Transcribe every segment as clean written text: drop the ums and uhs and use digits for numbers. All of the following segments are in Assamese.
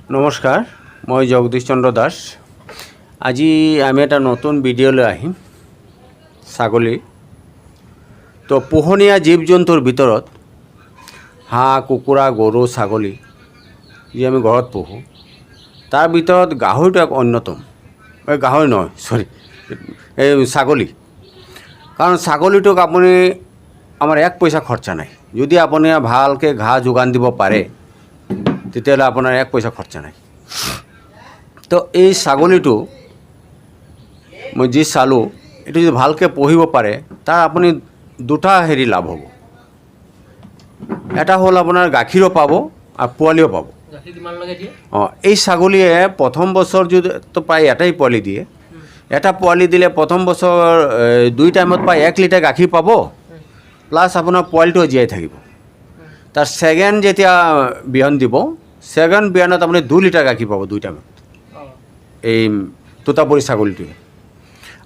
নমস্কাৰ, মই জগদীশ চন্দ্ৰ দাস। আজি আমি এটা নতুন ভিডিঅ'লৈ আহিম ছাগলী। তো পোহনীয়া জীৱ জন্তুৰ ভিতৰত হাঁহ, কুকুৰা, গৰু, ছাগলী যি আমি ঘৰত পোহোঁ, তাৰ ভিতৰত গাহৰিটো এক অন্যতম। গাহৰি নহয়, এই ছাগলী। কাৰণ ছাগলীটোক আপুনি আমাৰ এক পইচা খৰচা নাই। যদি আপুনি ভালকৈ ঘাঁহ যোগান দিব পাৰে তেতিয়াহ'লে আপোনাৰ এক পইচা খৰচা নাই। তো এই ছাগলীটো মই যি চালোঁ, এইটো যদি ভালকৈ পুহিব পাৰে তাৰ আপুনি দুটা লাভ হ'ব। এটা হ'ল আপোনাৰ গাখীৰো পাব আৰু পোৱালিও পাব। এই ছাগলীয়ে প্ৰথম বছৰ যদি তো প্ৰায় এটাই পোৱালি দিয়ে। এটা পোৱালি দিলে প্ৰথম বছৰ 2 টাইমত প্ৰায় 1 লিটাৰ গাখীৰ পাব, প্লাছ আপোনাৰ পোৱালিটোও জীয়াই থাকিব। তাৰ ছেকেণ্ড যেতিয়া বিয়ন দিব, ছেকেণ্ড বিয়ানত আপুনি 2 লিটাৰ গাখীৰ পাব 2 টাইমত, এই তোতাপুৰী ছাগলীটোৱে।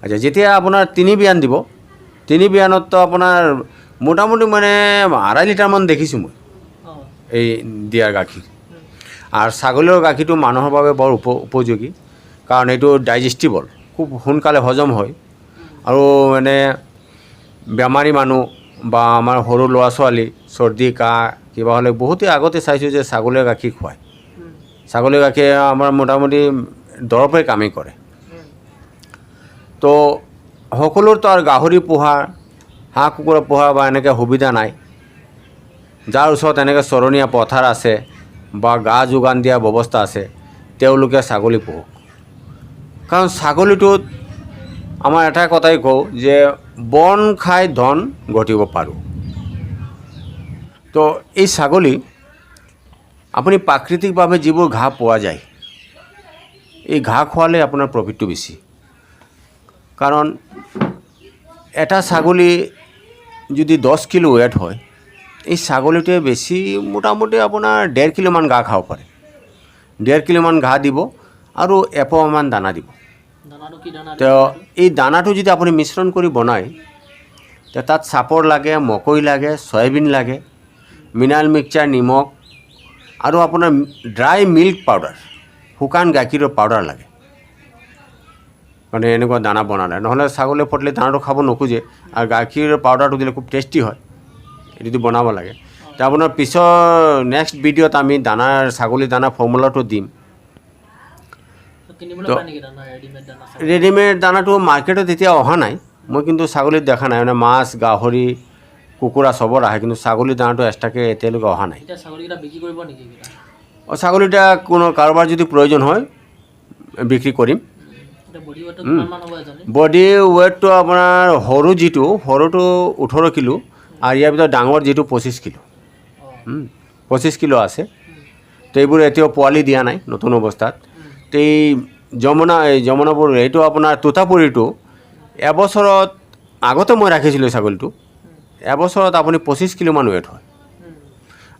আচ্ছা, যেতিয়া আপোনাৰ 3 বিয়ান দিব, 3 বিয়ানততো আপোনাৰ মোটামুটি মানে 2.5 লিটাৰমান দেখিছোঁ মই এই দিয়াৰ গাখীৰ। আৰু ছাগলীৰ গাখীৰটো মানুহৰ বাবে বৰ উপযোগী, কাৰণ এইটো ডাইজেষ্টিবল, খুব সোনকালে হজম হয়। আৰু মানে বেমাৰী মানুহ বা আমাৰ সৰু ল'ৰা ছোৱালী চৰ্দি কাহ কিবা হ'লে বহুতেই আগতে চাইছোঁ যে ছাগলীৰ গাখীৰ খুৱায়। ছাগলীৰ গাখীৰ আমাৰ মোটামুটি দৰৱে কামেই কৰে। তো সকলোতো আৰু গাহৰি পোহা, হাঁহ কুকুৰা পোহা বা এনেকৈ সুবিধা নাই। যাৰ ওচৰত এনেকৈ চৰণীয়া পথাৰ আছে বা গা যোগান দিয়া ব্যৱস্থা আছে, তেওঁলোকে ছাগলী পোহক। কাৰণ ছাগলীটোত আমাৰ এটা কথাই কওঁ যে বন খাই ধন ঘটিব পাৰোঁ। তো এই ছাগলী আপুনি প্ৰাকৃতিকভাৱে যিবোৰ ঘাঁহ পোৱা যায়, এই ঘাঁহ খোৱালে আপোনাৰ প্ৰফিটটো বেছি। কাৰণ এটা ছাগলী যদি 10 কিলো ৱেট হয়, এই ছাগলীটোৱে বেছি মোটামুটি আপোনাৰ 1.5 কিলোমান ঘাঁহ খাব পাৰে। 1.5 কিলোমান ঘাঁহ দিব আৰু এপোৱামান দানা দিব। তো এই দানাটো যদি আপুনি মিশ্ৰণ কৰি বনায়, তাত চাপৰ লাগে, মকই লাগে, চয়াবিন লাগে, মিনাৰেল মিক্সচাৰ, নিমখ আৰু আপোনাৰ ড্ৰাই মিল্ক পাউডাৰ, শুকান গাখীৰৰ পাউডাৰ লাগে। মানে এনেকুৱা দানা বনালে, নহ'লে ছাগলীয়ে ফটলে দানাটো খাব নোখোজে। আৰু গাখীৰৰ পাউডাৰটো দিলে খুব টেষ্টি হয়। এইটো বনাব লাগে। তো আপোনাৰ পিছৰ নেক্সট ভিডিঅ'ত আমি ছাগলী দানা ফৰ্মুলাটো দিম। ৰেডিমেড দানাটো মাৰ্কেটত এতিয়া অহা নাই। মই কিন্তু ছাগলীত দেখা নাই। মানে মাছ, গাহৰি, কুকুৰা চবৰ আহে, কিন্তু ছাগলীৰ দানাটো এক্সট্ৰাকৈ এতিয়ালৈকে অহা নাই। ছাগলীটা কোনো কাৰোবাৰ যদি প্ৰয়োজন হয় বিক্ৰী কৰিম। বডি ৱেটটো আপোনাৰ সৰুটো 18 কিলো আৰু ইয়াৰ ভিতৰত ডাঙৰ যিটো 25 কিলো। 25 কিলো আছে। তো এইবোৰ এতিয়াও পোৱালি দিয়া নাই নতুন অৱস্থাত। তো এই যমুনাপুৰ এইটো আপোনাৰ তোতাপুৰীটো এবছৰত, আগতে মই ৰাখিছিলোঁ ছাগলীটো, এবছৰত আপুনি 25 কিলোমান ৱেট হয়।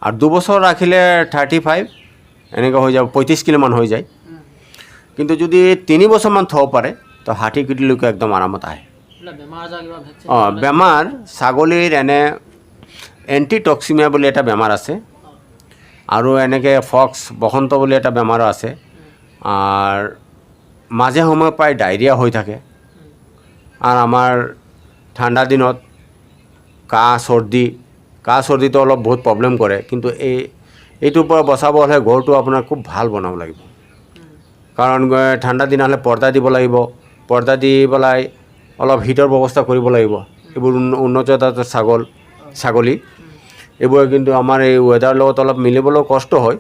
আৰু 2 বছৰ ৰাখিলে 35 এনেকৈ হৈ যাব, 35 কিলোমান হৈ যায়। কিন্তু যদি 3 বছৰমান থ'ব পাৰে তো 60 কিলোলৈকে একদম আৰামত আহে। বেমাৰ ছাগলীৰ এনে এণ্টিটক্সিমিয়া বুলি এটা বেমাৰ আছে, আৰু এনেকৈ বসন্ত বুলি এটা বেমাৰো আছে। আৰু মাজে সময়ে প্ৰায় ডায়েৰিয়া হৈ থাকে। আৰু আমাৰ ঠাণ্ডা দিনত কাহ চৰ্দিটো অলপ বহুত প্ৰব্লেম কৰে। কিন্তু এইটোৰ পৰা বচাব হ'লে ঘৰটো আপোনাৰ খুব ভাল বনাব লাগিব। কাৰণ ঠাণ্ডা দিন হ'লে পৰ্দা দিব লাগিব। পৰ্দা দি পেলাই অলপ হিটৰ ব্যৱস্থা কৰিব লাগিব। এইবোৰ উন্নত জাতৰ ছাগলী এইবোৰ কিন্তু আমাৰ এই ৱেডাৰৰ লগত অলপ মিলিবলৈও কষ্ট হয়।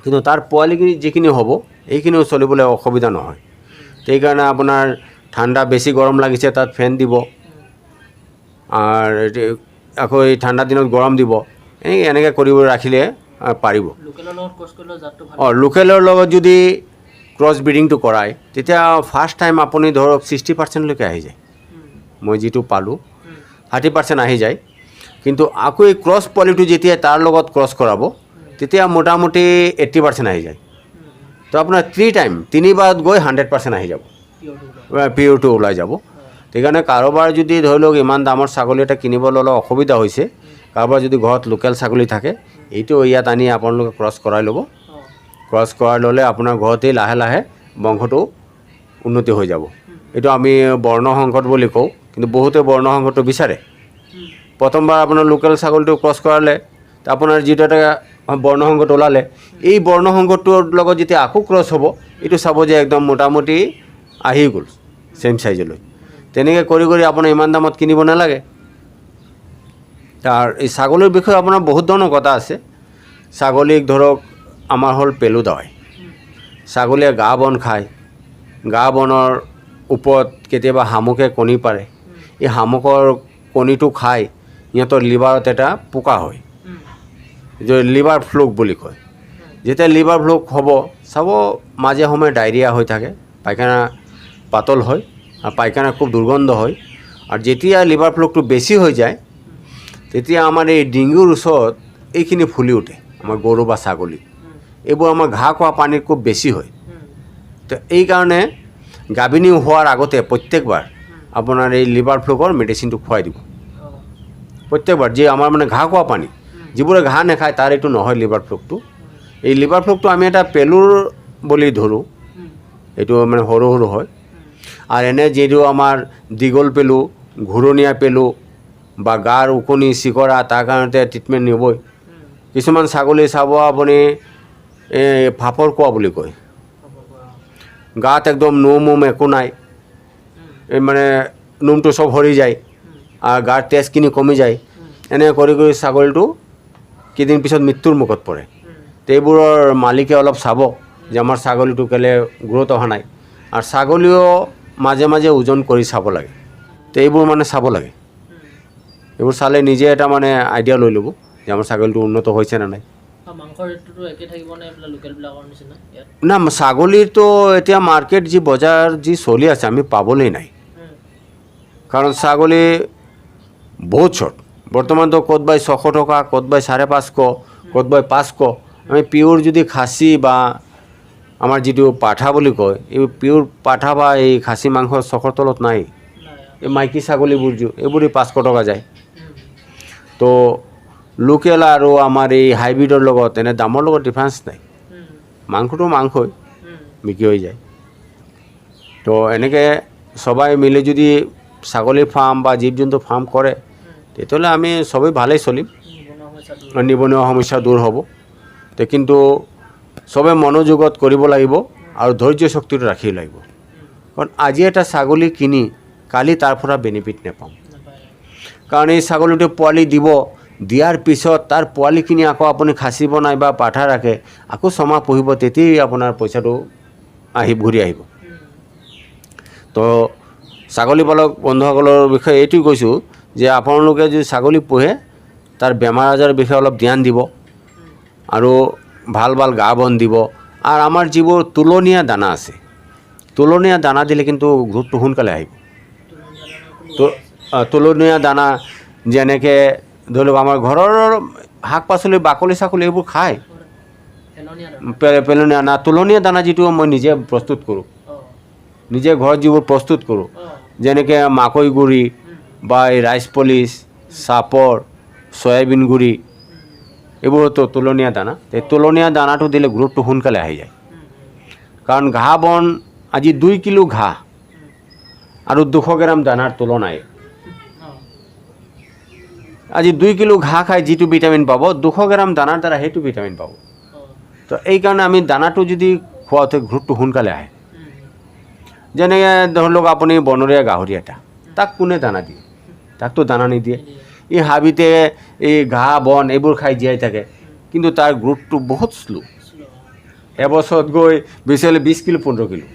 কিন্তু তাৰ পোৱালি যিখিনি হ'ব এইখিনিও চলিবলৈ অসুবিধা নহয়। সেইকাৰণে আপোনাৰ ঠাণ্ডা বেছি গৰম লাগিছে তাত ফেন দিব, আৰু আকৌ এই ঠাণ্ডা দিনত গৰম দিব। এনেকৈ কৰিব ৰাখিলে পাৰিব। লোকেলৰ লগত যদি ক্ৰছ ব্ৰিডিংটো কৰায় তেতিয়া ফাৰ্ষ্ট টাইম আপুনি ধৰক 60%লৈকে আহি যায়। মই যিটো পালোঁ 60% আহি যায়। কিন্তু আকৌ এই ক্ৰছ পোৱালিটো যেতিয়া তাৰ লগত ক্ৰছ কৰাব তেতিয়া মোটামুটি 80% আহি যায়। তো আপোনাৰ 3বাৰত গৈ 100% আহি যাব, পিয়ৰটো ওলাই যাব। সেইকাৰণে কাৰোবাৰ যদি ধৰি লওক ইমান দামৰ ছাগলী এটা কিনিবলৈ অলপ অসুবিধা হৈছে, কাৰোবাৰ যদি ঘৰত লোকেল ছাগলী থাকে, এইটো ইয়াত আনি আপোনালোকে ক্ৰছ কৰাই ল'ব। ক্ৰছ কৰাই ল'লে আপোনাৰ ঘৰতেই লাহে লাহে বংশটো উন্নতি হৈ যাব। এইটো আমি বৰ্ণসংকৰ বুলি কওঁ, কিন্তু বহুতে বৰ্ণসংকৰটো বিচাৰে। প্ৰথমবাৰ আপোনাৰ লোকেল ছাগলীটো ক্ৰছ কৰালে, আপোনাৰ যিটো এটা বৰ্ণসংকৰটো ওলালে, এই বৰ্ণসংকৰটোৰ লগত যেতিয়া আকৌ ক্ৰছ হ'ব, এইটো চাব যে একদম মোটামুটি আহি গ'ল ছেইম চাইজলৈ। তেনেকৈ কৰি কৰি আপোনাৰ ইমান দামত কিনিব নালাগে। তাৰ এই ছাগলীৰ বিষয়ে আপোনাৰ বহুত ধৰণৰ কথা আছে। ছাগলীক ধৰক আমাৰ হ'ল পেলু দাৱাই। ছাগলীয়ে ঘাঁহ বন খায়, ঘাঁহ বনৰ ওপৰত কেতিয়াবা শামুকে কণী পাৰে। এই শামুকৰ কণীটো খাই সিহঁতৰ লিভাৰত এটা পোকা হয়, যে লিভাৰ ফ্লুক বুলি কয়। যেতিয়া লিভাৰ ফ্লুক হ'ব, চাব মাজে সময়ে ডায়েৰিয়া হৈ থাকে, পায়খানা পাতল হয় আৰু পায়খানা খুব দুৰ্গন্ধ হয়। আৰু যেতিয়া লিভাৰ ফ্লুকটো বেছি হৈ যায়, তেতিয়া আমাৰ এই ডিঙিৰ ওচৰত এইখিনি ফুলি উঠে, আমাৰ গৰু বা ছাগলী। এইবোৰ আমাৰ ঘাঁহ খোৱা পানীত খুব বেছি হয়। তো এইকাৰণে গাভিনী হোৱাৰ আগতে প্ৰত্যেকবাৰ আপোনাৰ এই লিভাৰ ফ্লুকৰ মেডিচিনটো খুৱাই দিব। প্ৰত্যেকবাৰ যে আমাৰ মানে ঘাঁহ খোৱা পানী, যিবোৰে ঘাঁহ নাখায় তাৰ এইটো নহয় লিভাৰ ফ্লুকটো। এই লিভাৰ ফ্লুকটো আমি এটা পেলুৰ বুলি ধৰোঁ, এইটো মানে সৰু সৰু হয়। আৰু এনে যিটো আমাৰ দীঘল পেলু, ঘূৰণীয়া পেলু বা গাৰ ওকণি চিকৰা, তাৰ কাৰণতে ট্ৰিটমেণ্ট নিবই। কিছুমান ছাগলী চাব আপুনি এই ফাপৰ কোৱা বুলি কয়, গাত একদম নোম একো নাই, এই মানে নোমটো চব সৰি যায় আৰু গাৰ তেজখিনি কমি যায়। এনে কৰি কৰি ছাগলীটো কেইদিন পিছত মৃত্যুৰ মুখত পৰে। তো এইবোৰৰ মালিকে অলপ চাব যে আমাৰ ছাগলীটো কেলৈ গ্ৰ'থ অহা নাই। আৰু ছাগলীও মাজে মাজে ওজন কৰি চাব লাগে। তো এইবোৰ মানে চাব লাগে। এইবোৰ চালে নিজে এটা মানে আইডিয়া লৈ ল'ব যে আমাৰ ছাগলীটো উন্নত হৈছে নে নাই। না, ছাগলীৰতো এতিয়া মাৰ্কেট যি বজাৰ যি চলি আছে আমি পাবলৈ নাই। কাৰণ ছাগলী বহুত চৰ্ট। বৰ্তমানতো ক'তবাই 600 টকা, ক'তবাই 550, ক'তবাই 500। আমি পিয়'ৰ যদি খাচী বা আমাৰ যিটো পাঠা বুলি কয়, এই পিয়'ৰ পাঠা বা এই খাচী মাংস 600 তলত নাই। এই মাইকী ছাগলীবোৰ এইবোৰে 500 টকা যায়। তো লোকেল আৰু আমাৰ এই হাইব্ৰিডৰ লগত এনে দামৰ লগত ডিফাৰেঞ্চ নাই। মাংসটো মাংসই বিক্ৰী হৈ যায়। তো এনেকৈ সবাই মিলি যদি ছাগলীৰ ফাৰ্ম বা জীৱ জন্তু ফাৰ্ম কৰে, তেতিয়াহ'লে আমি সবেই ভালেই চলিম, নিবনুৱা সমস্যা দূৰ হ'ব। তো কিন্তু সবে মনোযোগত কৰিব লাগিব আৰু ধৈৰ্য শক্তিটো ৰাখিব লাগিব। কাৰণ আজি এটা ছাগলী কিনি কালি তাৰ পৰা বেনিফিট নাপাম। কাৰণ এই ছাগলীটো পোৱালি দিয়াৰ পিছত তাৰ পোৱালিখিনি আকৌ আপুনি খাচী বনাই বা পাঠা ৰাখে, আকৌ 6 মাহ পুহিব, তেতিয়াই আপোনাৰ পইচাটো ঘূৰি আহিব। তো ছাগলী পালক বন্ধুসকলৰ বিষয়ে এইটোৱে কৈছোঁ যে আপোনালোকে যদি ছাগলী পোহে, তাৰ বেমাৰ আজাৰৰ বিষয়ে অলপ ধ্যান দিব আৰু ভাল ভাল ঘাঁহ বন দিব। আৰু আমাৰ যিবোৰ তুলনীয়া দানা আছে, তুলনীয়া দানা দিলে কিন্তু গ্ৰোথটো সোনকালে আহিব। তুলনীয়া দানা যেনেকৈ ধৰি লওক আমাৰ ঘৰৰ শাক পাচলি বাকলি চাকলি এইবোৰ খায়, পেলনীয়া না, তুলনীয়া দানা যিটো মই নিজে প্ৰস্তুত কৰোঁ, নিজে ঘৰত যিবোৰ প্ৰস্তুত কৰোঁ, যেনেকৈ মাকৈ গুড়ি বা এই ৰাইচ পলিচ, চাপৰ, চয়াবিন গুড়ি, এইবোৰতো তুলনীয়া দানা। এই তুলনীয়া দানাটো দিলে গ্ৰোথটো সোনকালে আহি যায়। কাৰণ ঘাঁহ বন আজি 2 কিলো ঘাঁহ আৰু 200 গ্ৰাম দানাৰ তুলনায়, আজি 2 কিলো ঘাঁহ খাই যিটো ভিটামিন পাব, 200 গ্ৰাম দানাৰ দ্বাৰা সেইটো ভিটামিন পাব। তো এইকাৰণে আমি দানাটো যদি খোৱাওঁতে গ্ৰোথটো সোনকালে আহে। যেনেকৈ ধৰি লওক আপুনি বনৰীয়া গাহৰি এটা, তাক কোনে দানা দিয়ে? তাকতো দানা নিদিয়ে। এই হাবিতে এই ঘাঁহ বন এইবোৰ খাই জীয়াই থাকে, কিন্তু তাৰ গ্ৰোথটো বহুত শ্ল'। এবছৰত গৈ বেছি হ'লে 20 কিলো 15 কিলো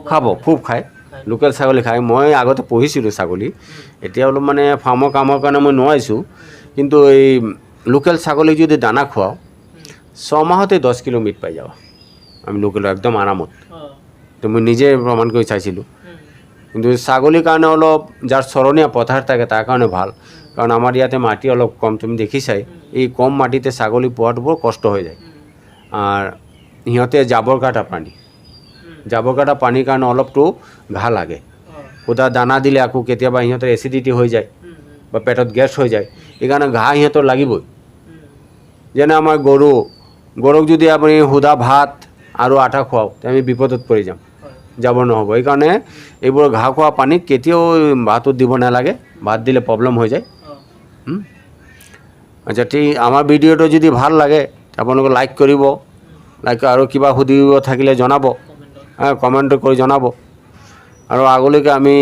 খাব, খুব খায়। লোকেল ছাগলী খায়। মই আগতে পুহিছিলোঁ ছাগলী, এতিয়া অলপ মানে ফাৰ্মৰ কামৰ কাৰণে মই নোৱাৰিছোঁ। কিন্তু এই লোকেল ছাগলীক যদি দানা খুৱাওঁ, 6 মাহতে 10 কিলো মিট পাই যাবা আমি লোকেল, একদম আৰামত। তো মই নিজে প্ৰমাণ কৰি চাইছিলোঁ। কিন্তু ছাগলীৰ কাৰণে অলপ যাৰ চৰণীয়া পথাৰ থাকে তাৰ কাৰণে ভাল। কাৰণ আমাৰ ইয়াতে মাটি অলপ কম, তুমি দেখিছাই, এই কম মাটিতে ছাগলী পোৱাটো বৰ কষ্ট হৈ যায়। আৰু সিহঁতে জাবৰ কাটা পানীৰ কাৰণে অলপতো ঘাঁহ লাগে। সুদা দানা দিলে আকৌ কেতিয়াবা সিহঁতৰ এচিডিটি হৈ যায় বা পেটত গেছ হৈ যায়, সেইকাৰণে ঘাঁহ সিহঁতৰ লাগিবই। যেনে আমাৰ গৰুক যদি আপুনি সুদা ভাত আৰু আটা খুৱাওঁ তে আমি বিপদত পৰি যাম, যাব নহ'ব। সেইকাৰণে এইবোৰ ঘাঁহ খোৱা পানীত কেতিয়াও ভাতত দিব নালাগে, ভাত দিলে প্ৰব্লেম হৈ যায়। আচ্ছা, ঠিক। আমাৰ ভিডিঅ'টো যদি ভাল লাগে আপোনালোকে লাইক কৰিব, লাইক আৰু কিবা সুধিব থাকিলে জনাব, কমেণ্ট কৰি জনাব। আৰু আগলৈকে আমি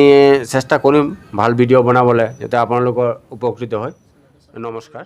চেষ্টা কৰিম ভাল ভিডিঅ' বনাবলৈ, যাতে আপোনালোকৰ উপকৃত হয়। নমস্কাৰ।